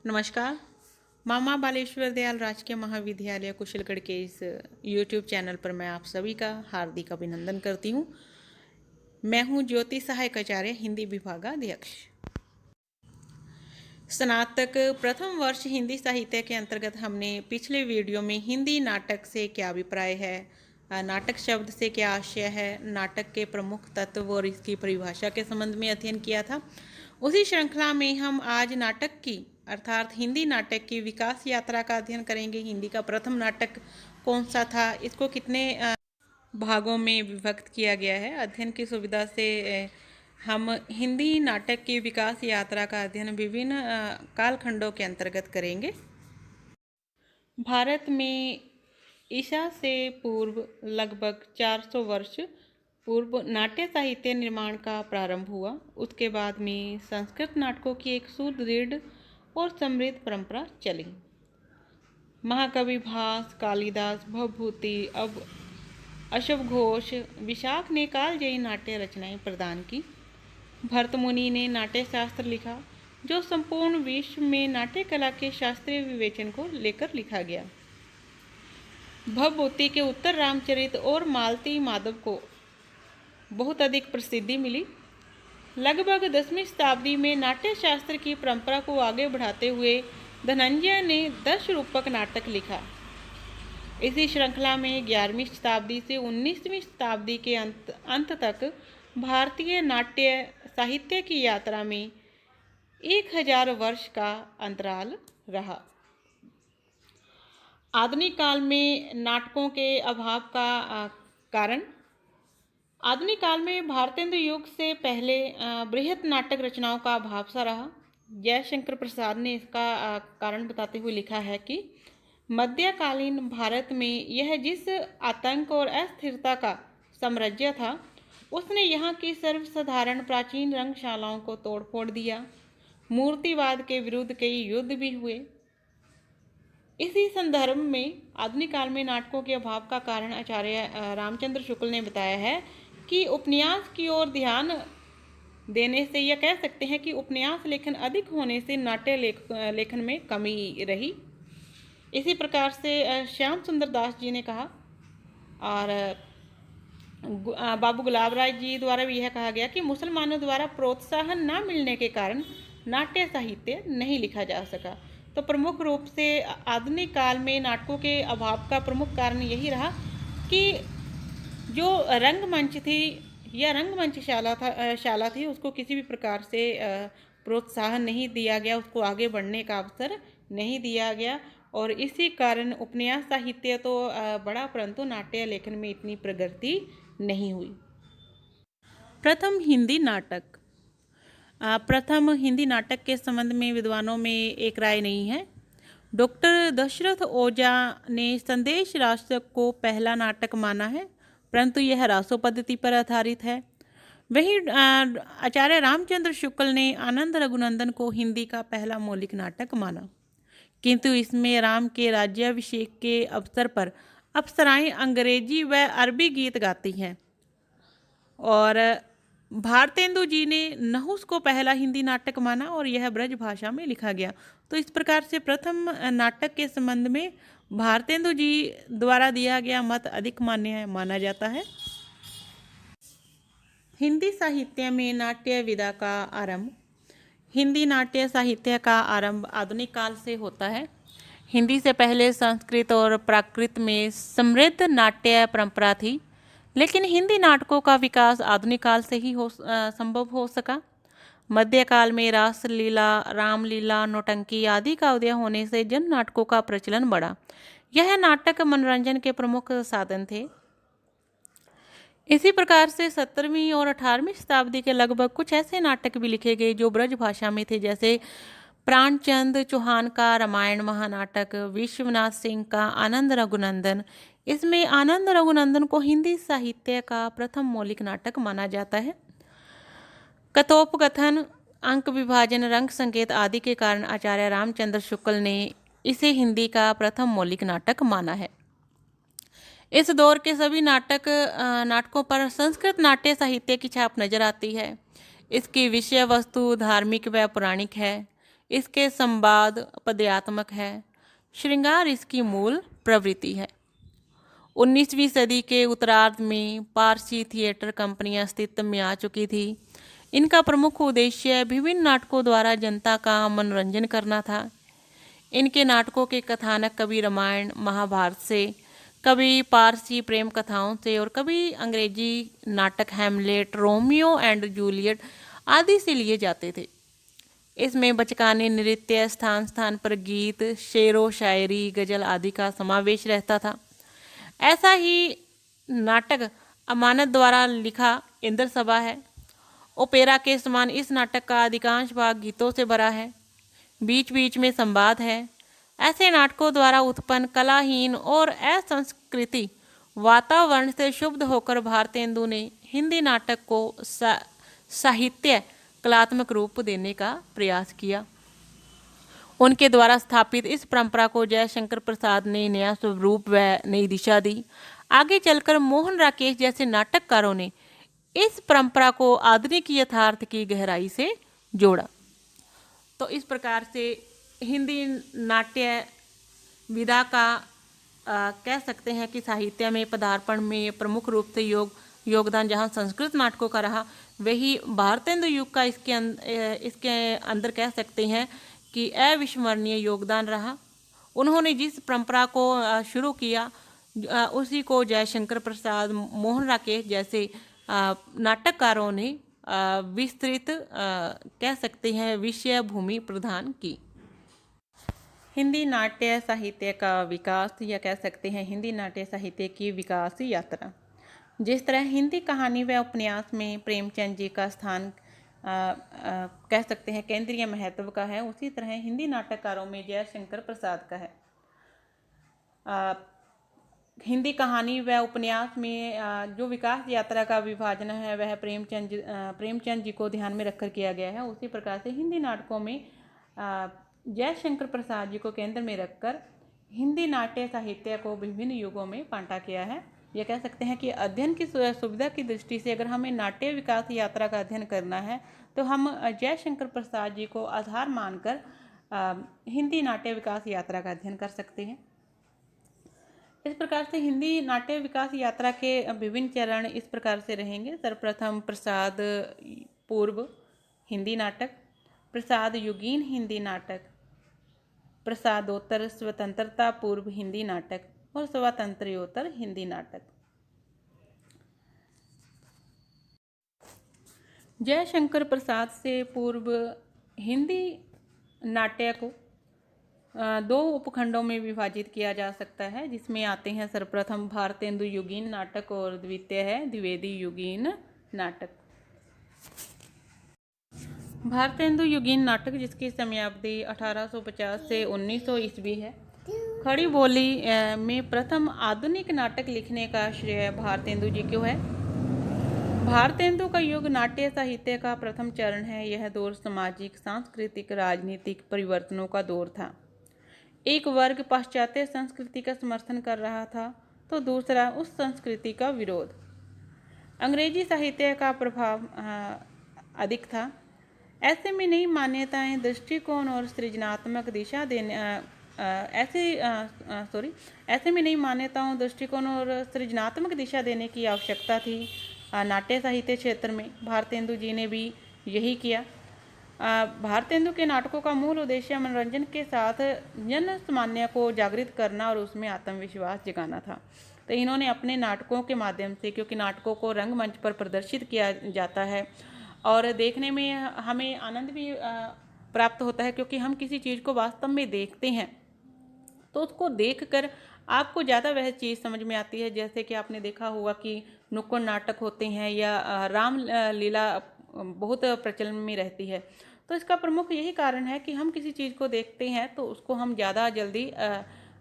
नमस्कार। मामा बालेश्वर दयाल राजकीय महाविद्यालय कुशलगढ़ के इस यूट्यूब चैनल पर मैं आप सभी का हार्दिक अभिनंदन करती हूँ। मैं हूँ ज्योति सहायक आचार्य, हिंदी विभागाध्यक्ष। स्नातक प्रथम वर्ष हिंदी साहित्य के अंतर्गत हमने पिछले वीडियो में हिंदी नाटक से क्या अभिप्राय है, नाटक शब्द से क्या आशय है, नाटक के प्रमुख तत्व और इसकी परिभाषा के संबंध में अध्ययन किया था। उसी श्रृंखला में हम आज नाटक की अर्थात हिंदी नाटक की विकास यात्रा का अध्ययन करेंगे। हिंदी का प्रथम नाटक कौन सा था, इसको कितने भागों में विभक्त किया गया है। अध्ययन की सुविधा से हम हिंदी नाटक की विकास यात्रा का अध्ययन विभिन्न कालखंडों के अंतर्गत करेंगे। भारत में ईसा से पूर्व लगभग 400 वर्ष पूर्व नाट्य साहित्य निर्माण का प्रारंभ हुआ। उसके बाद में संस्कृत नाटकों की एक सुदृढ़ और समृद्ध परंपरा चली। महाकवि भास, कालिदास, भवभूति, अब अशव घोष, विशाख ने कालजयी नाट्य रचनाएं प्रदान की। भरतमुनि ने नाट्य शास्त्र लिखा, जो संपूर्ण विश्व में नाट्य कला के शास्त्रीय विवेचन को लेकर लिखा गया। भवभूति के उत्तर रामचरित और मालती माधव को बहुत अधिक प्रसिद्धि मिली। लगभग 10वीं शताब्दी में नाट्य शास्त्र की परंपरा को आगे बढ़ाते हुए धनंजय ने 10 रूपक नाटक लिखा। इसी श्रृंखला में 11वीं शताब्दी से 19वीं शताब्दी के अंत तक भारतीय नाट्य साहित्य की यात्रा में 1000 वर्ष का अंतराल रहा। आधुनिक काल में नाटकों के अभाव का कारण। आधुनिक काल में भारतेंदु युग से पहले बृहत नाटक रचनाओं का अभाव सा रहा। जयशंकर प्रसाद ने इसका कारण बताते हुए लिखा है कि मध्यकालीन भारत में यह जिस आतंक और अस्थिरता का साम्राज्य था, उसने यहाँ की सर्वसाधारण प्राचीन रंगशालाओं को तोड़ फोड़ दिया। मूर्तिवाद के विरुद्ध कई युद्ध भी हुए। इसी संदर्भ में आधुनिक काल में नाटकों के अभाव का कारण आचार्य रामचंद्र शुक्ल ने बताया है कि उपन्यास की ओर ध्यान देने से, यह कह सकते हैं कि उपन्यास लेखन अधिक होने से नाट्य लेखन में कमी रही। इसी प्रकार से श्याम सुंदर दास जी ने कहा और बाबू गुलाब राय जी द्वारा भी यह कहा गया कि मुसलमानों द्वारा प्रोत्साहन न मिलने के कारण नाट्य साहित्य नहीं लिखा जा सका। तो प्रमुख रूप से आधुनिक काल में नाटकों के अभाव का प्रमुख कारण यही रहा कि जो रंगमंच थी या रंगमंच शाला थी, उसको किसी भी प्रकार से प्रोत्साहन नहीं दिया गया, उसको आगे बढ़ने का अवसर नहीं दिया गया। और इसी कारण उपन्यास साहित्य तो बड़ा, परंतु नाट्य लेखन में इतनी प्रगति नहीं हुई। प्रथम हिंदी नाटक। प्रथम हिंदी नाटक के संबंध में विद्वानों में एक राय नहीं है। डॉक्टर दशरथ ओझा ने संदेश राष्ट्रक को पहला नाटक माना है, परंतु यह रासो पद्धति पर आधारित है। वहीं आचार्य रामचंद्र शुक्ल ने आनंद रघुनंदन को हिंदी का पहला मौलिक नाटक माना, किंतु इसमें राम के राज्याभिषेक के अवसर पर अप्सराएं अंग्रेजी व अरबी गीत गाती हैं। और भारतेंदु जी ने नहुस को पहला हिंदी नाटक माना और यह ब्रज भाषा में लिखा गया। तो इस प्रकार से प्रथम नाटक के संबंध में भारतेंदु जी द्वारा दिया गया मत अधिक मान्य माना जाता है। हिंदी साहित्य में नाट्य विधा का आरंभ। हिंदी नाट्य साहित्य का आरंभ आधुनिक काल से होता है। हिंदी से पहले संस्कृत और प्राकृत में समृद्ध नाट्य परंपरा थी, लेकिन हिंदी नाटकों का विकास आधुनिक काल से ही संभव हो सका। मध्यकाल में रासलीला, रामलीला, नौटंकी आदि का उदय होने से जन नाटकों का प्रचलन बढ़ा। यह नाटक मनोरंजन के प्रमुख साधन थे। इसी प्रकार से 17वीं और 18वीं शताब्दी के लगभग कुछ ऐसे नाटक भी लिखे गए जो ब्रज भाषा में थे, जैसे प्राणचंद चौहान का रामायण महानाटक, विश्वनाथ सिंह का आनंद रघुनंदन। इसमें आनंद रघुनंदन को हिंदी साहित्य का प्रथम मौलिक नाटक माना जाता है। कथोपकथन, अंक विभाजन, रंग संकेत आदि के कारण आचार्य रामचंद्र शुक्ल ने इसे हिंदी का प्रथम मौलिक नाटक माना है। इस दौर के सभी नाटकों पर संस्कृत नाट्य साहित्य की छाप नजर आती है। इसकी विषय वस्तु धार्मिक व पौराणिक है। इसके संवाद पद्यात्मक है। श्रृंगार इसकी मूल प्रवृत्ति है। 19वीं सदी के उत्तरार्ध में पारसी थिएटर कंपनियां अस्तित्व में आ चुकी थी। इनका प्रमुख उद्देश्य विभिन्न नाटकों द्वारा जनता का मनोरंजन करना था। इनके नाटकों के कथानक कभी रामायण महाभारत से, कभी पारसी प्रेम कथाओं से और कभी अंग्रेजी नाटक हैमलेट, रोमियो एंड जूलियट आदि से लिए जाते थे। इसमें बचकाने नृत्य, स्थान स्थान पर गीत, शेरो शायरी, गजल आदि का समावेश रहता था। ऐसा ही नाटक अमानत द्वारा लिखा इंद्र सभा है। ओपेरा के समान इस नाटक का अधिकांश भाग गीतों से भरा है। बीच बीच में संवाद है। ऐसे नाटकों द्वारा उत्पन्न कलाहीन और असंस्कृति वातावरण से क्षुब्ध होकर भारतेंदु ने हिंदी नाटक को साहित्य कलात्मक रूप देने का प्रयास किया। उनके द्वारा स्थापित इस परंपरा को जयशंकर प्रसाद ने नया स्वरूप व नई दिशा दी। आगे चलकर मोहन राकेश जैसे नाटककारों ने इस परंपरा को आधुनिक यथार्थ की गहराई से जोड़ा। तो इस प्रकार से हिंदी नाट्य विधा का कह सकते हैं कि साहित्य में पदार्पण में प्रमुख रूप से योगदान जहां संस्कृत नाटकों का रहा, वही भारतेंदु युग का इसके अंदर कह सकते हैं कि अविस्मरणीय योगदान रहा। उन्होंने जिस परंपरा को शुरू किया उसी को जयशंकर प्रसाद, मोहन राकेश जैसे नाटककारों ने विस्तृत कह सकते हैं विषय भूमि प्रदान की। हिंदी नाट्य साहित्य का विकास या कह सकते हैं हिंदी नाट्य साहित्य की विकास यात्रा। जिस तरह हिंदी कहानी व उपन्यास में प्रेमचंद जी का स्थान कह सकते हैं केंद्रीय महत्व का है, उसी तरह हिंदी नाटककारों में जयशंकर प्रसाद का है। हिंदी कहानी व उपन्यास में जो विकास यात्रा का विभाजन है वह प्रेमचंद जी को ध्यान में रखकर किया गया है। उसी प्रकार से हिंदी नाटकों में जयशंकर प्रसाद जी को केंद्र में रखकर हिंदी नाट्य साहित्य को विभिन्न युगों में बांटा गया है। यह कह सकते हैं कि अध्ययन की सुविधा की दृष्टि से अगर हमें नाट्य विकास यात्रा का अध्ययन करना है तो हम जयशंकर प्रसाद जी को आधार मानकर हिंदी नाट्य विकास यात्रा का अध्ययन कर सकते हैं। इस प्रकार से हिंदी नाट्य विकास यात्रा के विभिन्न चरण इस प्रकार से रहेंगे। सर्वप्रथम प्रसाद पूर्व हिंदी नाटक, प्रसाद युगीन हिंदी नाटक, प्रसादोत्तर स्वतंत्रता पूर्व हिंदी नाटक और स्वातंत्र्योत्तर हिंदी नाटक। जयशंकर प्रसाद से पूर्व हिंदी नाट्य को दो उपखंडों में विभाजित किया जा सकता है, जिसमें आते हैं सर्वप्रथम भारतेंदु युगीन नाटक और द्वितीय है द्विवेदी युगीन नाटक। भारतेंदु युगीन नाटक जिसकी समयावधि 1850 से 1900 ईस्वी है। खड़ी बोली में प्रथम आधुनिक नाटक लिखने का श्रेय भारतेंदु जी को है। भारतेंदु का युग नाट्य साहित्य का प्रथम चरण है। यह दौर सामाजिक, सांस्कृतिक, राजनीतिक परिवर्तनों का दौर था। एक वर्ग पाश्चात्य संस्कृति का समर्थन कर रहा था तो दूसरा उस संस्कृति का विरोध। अंग्रेजी साहित्य का प्रभाव अधिक था। ऐसे में नई मान्यताएं, दृष्टिकोण और सृजनात्मक दिशा देने ऐसे में नई मान्यताओं, दृष्टिकोण और सृजनात्मक दिशा देने की आवश्यकता थी। नाट्य साहित्य क्षेत्र में भारतेंदु जी ने भी यही किया। भारतेंदु के नाटकों का मूल उद्देश्य मनोरंजन के साथ जन सामान्य को जागृत करना और उसमें आत्मविश्वास जगाना था। तो इन्होंने अपने नाटकों के माध्यम से, क्योंकि नाटकों को रंगमंच पर प्रदर्शित किया जाता है और देखने में हमें आनंद भी प्राप्त होता है, क्योंकि हम किसी चीज़ को वास्तव में देखते हैं तो उसको देखकर आपको ज़्यादा वह चीज़ समझ में आती है। जैसे कि आपने देखा होगा कि नुक्कड़ नाटक होते हैं या राम लीला बहुत प्रचलन में रहती है। तो इसका प्रमुख यही कारण है कि हम किसी चीज़ को देखते हैं तो उसको हम ज़्यादा जल्दी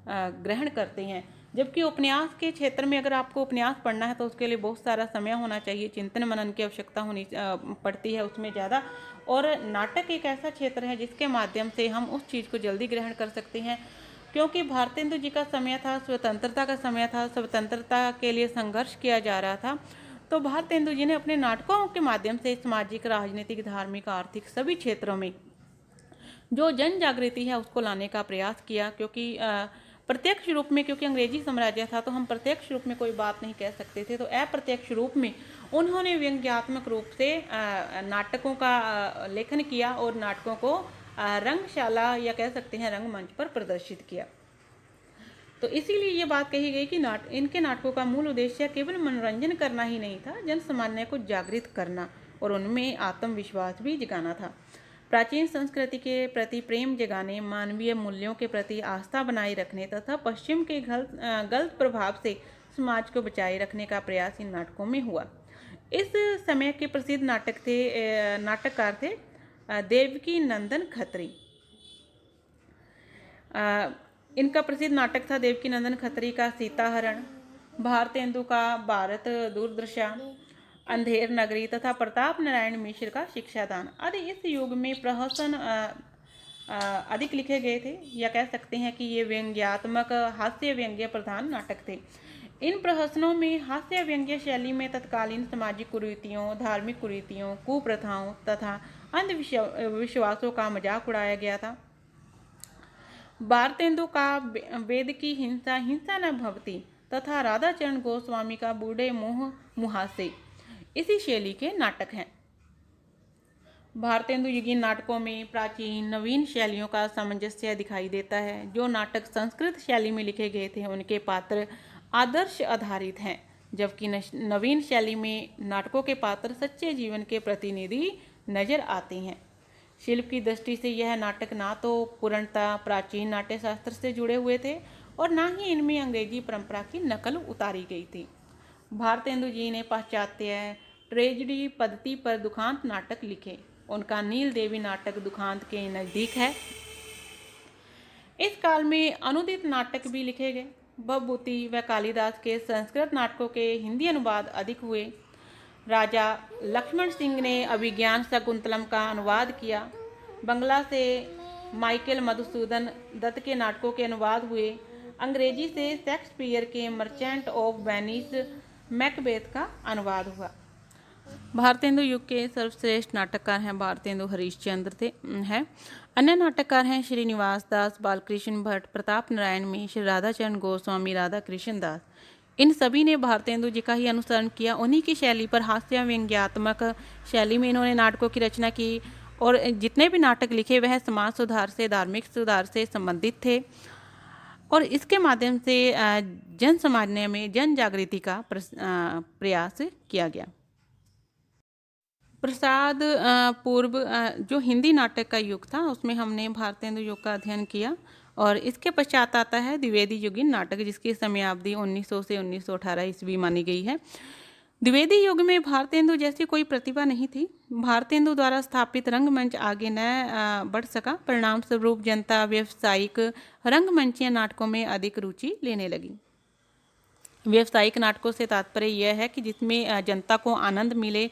ग्रहण करते हैं। जबकि उपन्यास के क्षेत्र में अगर आपको उपन्यास पढ़ना है तो उसके लिए बहुत सारा समय होना चाहिए, चिंतन मनन की आवश्यकता होनी पड़ती है उसमें ज़्यादा। और नाटक एक ऐसा क्षेत्र है जिसके माध्यम से हम उस चीज़ को जल्दी ग्रहण कर सकते हैं। क्योंकि भारतेंदु जी का समय था, स्वतंत्रता का समय था, स्वतंत्रता के लिए संघर्ष किया जा रहा था। तो भारतेंदु जी ने अपने नाटकों के माध्यम से सामाजिक, राजनीतिक, धार्मिक, आर्थिक सभी क्षेत्रों में जो जन जागृति है उसको लाने का प्रयास किया, क्योंकि प्रत्यक्ष रूप में, क्योंकि अंग्रेजी साम्राज्य था तो हम प्रत्यक्ष रूप में कोई बात नहीं कह सकते थे, तो अप्रत्यक्ष रूप में उन्होंने व्यंग्यात्मक रूप से नाटकों का लेखन किया और नाटकों को रंगशाला या कह सकते हैं रंगमंच पर प्रदर्शित किया। तो इसीलिए ये बात कही गई कि इनके नाटकों का मूल उद्देश्य केवल मनोरंजन करना ही नहीं था, जन सामान्य को जागृत करना और उनमें आत्मविश्वास भी जगाना था। प्राचीन संस्कृति के प्रति प्रेम जगाने, मानवीय मूल्यों के प्रति आस्था बनाए रखने तथा पश्चिम के गलत प्रभाव से समाज को बचाए रखने का प्रयास इन नाटकों में हुआ। इस समय के प्रसिद्ध नाटककार थे देवकी नंदन खत्री। इनका प्रसिद्ध नाटक था देवकी नंदन खत्री का सीताहरण, भारतेंदु का भारत दुर्दशा, अंधेर नगरी तथा प्रताप नारायण मिश्र का शिक्षादान आदि इस युग में प्रहसन अधिक लिखे गए थे, या कह सकते हैं कि ये व्यंग्यात्मक हास्य व्यंग्य प्रधान नाटक थे। इन प्रहसनों में हास्य व्यंग्य शैली में तत्कालीन सामाजिक कुरीतियों, धार्मिक कुरीतियों, कुप्रथाओं तथा अंधविश्वासों का मजाक उड़ाया गया था। भारतेंदु का वेद की हिंसा हिंसा न भवती तथा राधाचरण गोस्वामी का बूढ़े मुँह मुहासे इसी शैली के नाटक हैं। भारतेंदु युगीन नाटकों में प्राचीन नवीन शैलियों का सामंजस्य दिखाई देता है। जो नाटक संस्कृत शैली में लिखे गए थे उनके पात्र आदर्श आधारित हैं, जबकि नवीन शैली में नाटकों के पात्र सच्चे जीवन के प्रतिनिधि नजर आते हैं। शिल्प की दृष्टि से यह नाटक ना तो पूर्णतः प्राचीन नाट्य शास्त्र से जुड़े हुए थे और ना ही इनमें अंग्रेजी परंपरा की नकल उतारी गई थी। भारतेंदु जी ने पाश्चात्य ट्रेजेडी पद्धति पर दुखांत नाटक लिखे। उनका नील देवी नाटक दुखांत के नज़दीक है। इस काल में अनुदित नाटक भी लिखे गए। भवभूति व कालिदास के संस्कृत नाटकों के हिंदी अनुवाद अधिक हुए। राजा लक्ष्मण सिंह ने अभिज्ञान शकुंतलम का अनुवाद किया। बंगला से माइकल मधुसूदन दत्त के नाटकों के अनुवाद हुए। अंग्रेजी से शेक्सपियर के मर्चेंट ऑफ वेनिस मैकबेथ का अनुवाद हुआ। भारतेंदु युग के सर्वश्रेष्ठ नाटककार हैं भारतेंदु हरिश्चंद्र थे हैं। अन्य नाटककार हैं श्रीनिवास दास, बालकृष्ण भट्ट, प्रताप नारायण मिश्र, राधाचरण गोस्वामी, राधा कृष्ण दास। इन सभी ने भारतेंदु जी का ही अनुसरण किया। उन्हीं की शैली पर हास्य व्यंग्यात्मक शैली में इन्होंने नाटकों की रचना की और जितने भी नाटक लिखे वह समाज सुधार से, धार्मिक सुधार से संबंधित थे और इसके माध्यम से जन सामान्य में जन जागृति का प्रयास किया गया। प्रसाद पूर्व जो हिंदी नाटक का युग था उसमें हमने भारतेंदु युग का अध्ययन किया और इसके पश्चात आता है द्विवेदी युगीन नाटक, जिसकी समयावधि 1900 से 1918 ईस्वी मानी गई है। द्विवेदी युग में भारतेंदु जैसी कोई प्रतिभा नहीं थी। भारतेंदु द्वारा स्थापित रंगमंच आगे न बढ़ सका। परिणाम स्वरूप जनता व्यावसायिक रंगमंचीय नाटकों में अधिक रुचि लेने लगी। व्यावसायिक नाटकों से तात्पर्य यह है कि जिसमें जनता को आनंद मिले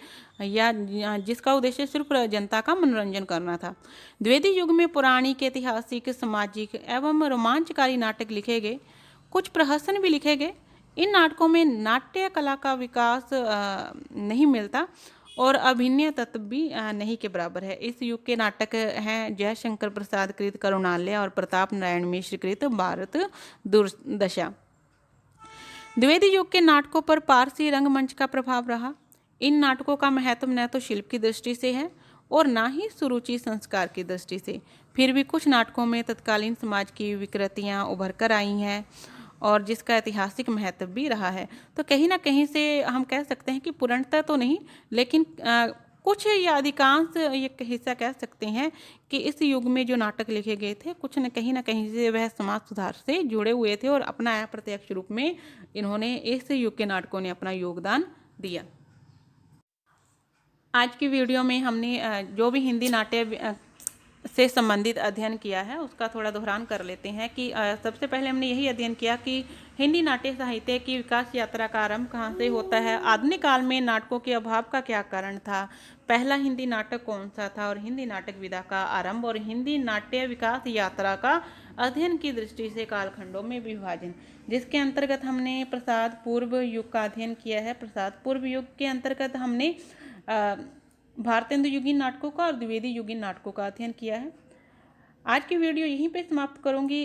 या जिसका उद्देश्य सिर्फ जनता का मनोरंजन करना था। द्विवेदी युग में पौराणिक, ऐतिहासिक, सामाजिक एवं रोमांचकारी नाटक लिखे गए। कुछ प्रहसन भी लिखे गए। इन नाटकों में नाट्य कला का विकास नहीं मिलता और अभिनय तत्व भी नहीं के बराबर है। इस युग के नाटक हैं जयशंकर प्रसाद कृत करुणालय और प्रताप नारायण मिश्र कृत भारत दुर्दशा। द्विवेदी युग के नाटकों पर पारसी रंगमंच का प्रभाव रहा। इन नाटकों का महत्व न तो शिल्प की दृष्टि से है और ना ही सुरुचि संस्कार की दृष्टि से। फिर भी कुछ नाटकों में तत्कालीन समाज की विकृतियाँ उभर कर आई हैं और जिसका ऐतिहासिक महत्व भी रहा है। तो कहीं ना कहीं से हम कह सकते हैं कि पूर्णतः तो नहीं, लेकिन कुछ या अधिकांश ये हिस्सा कह सकते हैं कि इस युग में जो नाटक लिखे गए थे कुछ न कहीं से वह समाज सुधार से जुड़े हुए थे और अपना अप्रत्यक्ष रूप में इन्होंने इस युग के नाटकों ने अपना योगदान दिया। आज की वीडियो में हमने जो भी हिंदी नाट्य से संबंधित अध्ययन किया है उसका थोड़ा दोहरान कर लेते हैं कि सबसे पहले हमने यही अध्ययन किया कि हिंदी नाट्य साहित्य की विकास यात्रा का आरंभ कहाँ से होता है, आधुनिक काल में नाटकों के अभाव का क्या कारण था, पहला हिंदी नाटक कौन सा था और हिंदी नाटक विधा का आरंभ और हिंदी नाट्य विकास यात्रा का अध्ययन की दृष्टि से कालखंडों में विभाजन, जिसके अंतर्गत हमने प्रसाद पूर्व युग का अध्ययन किया है। प्रसाद पूर्व युग के अंतर्गत हमने भारतेंदु युगीन नाटकों का और द्विवेदी युगीन नाटकों का अध्ययन किया है। आज की वीडियो यहीं पे समाप्त करूंगी।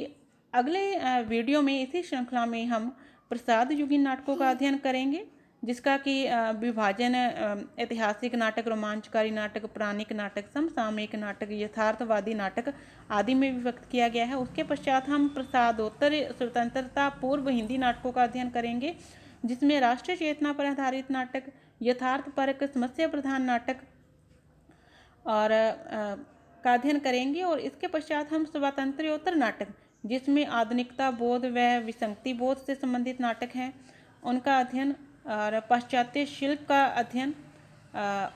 अगले वीडियो में इसी श्रृंखला में हम प्रसाद युगीन नाटकों का अध्ययन करेंगे, जिसका कि विभाजन ऐतिहासिक नाटक, रोमांचकारी नाटक, पौराणिक नाटक, समसामयिक नाटक, यथार्थवादी नाटक आदि में विभक्त किया गया है। उसके पश्चात हम प्रसादोत्तर स्वतंत्रता पूर्व हिंदी नाटकों का अध्ययन करेंगे, जिसमें राष्ट्रीय चेतना पर आधारित नाटक, यथार्थपरक समस्या प्रधान नाटक और का अध्ययन करेंगे। और इसके पश्चात हम स्वातंत्र्योत्तर नाटक, जिसमें आधुनिकता बोध व विसंगति बोध से संबंधित नाटक हैं, उनका अध्ययन, और पाश्चात्य शिल्प का अध्ययन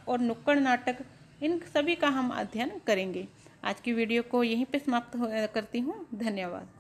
और नुक्कड़ नाटक, इन सभी का हम अध्ययन करेंगे। आज की वीडियो को यहीं पे समाप्त करती हूँ। धन्यवाद।